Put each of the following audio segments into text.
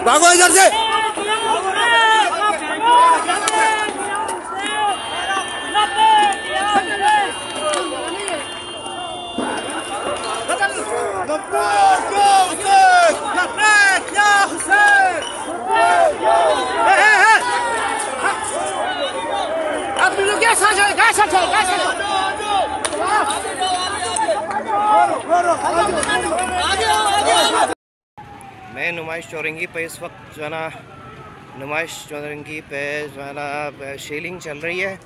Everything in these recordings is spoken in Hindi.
भागो इधर से। मैं नुमाइश चौरंगी पे इस वक्त जो है ना नुमाइश चौरंगी पे जो है ना शेलिंग चल रही है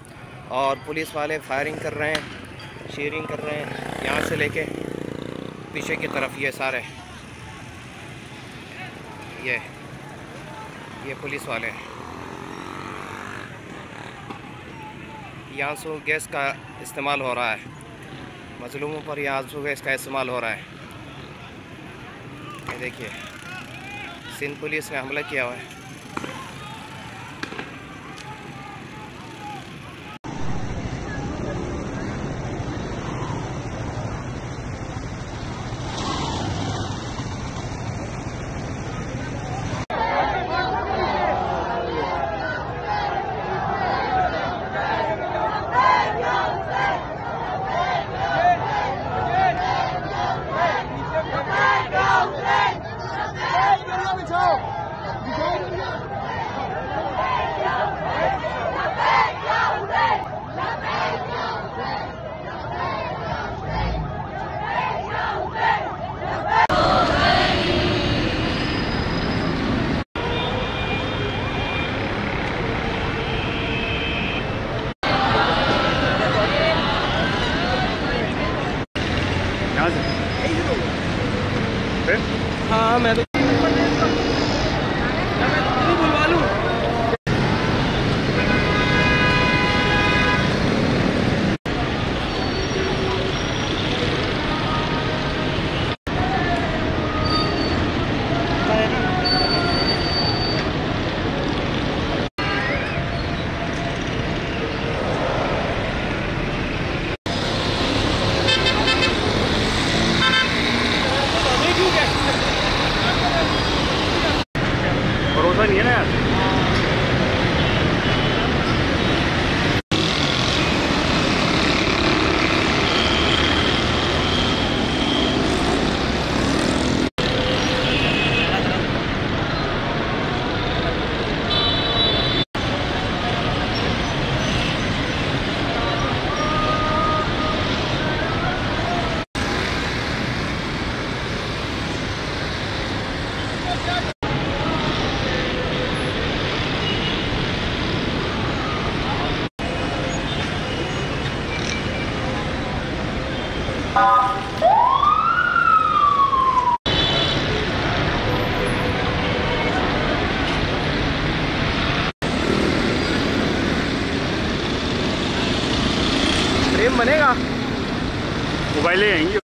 और पुलिस वाले फायरिंग कर रहे हैं, शेयरिंग कर रहे हैं यहाँ से लेके पीछे की तरफ। ये सारे ये पुलिस वाले यहाँ आंसू गैस का इस्तेमाल हो रहा है, मजलूमों पर यहाँ आंसू गैस का इस्तेमाल हो रहा है। ये देखिए सिंध पुलिस ने हमला किया हुआ है। हाँ मैं तो बुलवा लूँ। भरोसा नहीं है ना यार। फ्रेम बनेगा, मोबाइलें आएंगी।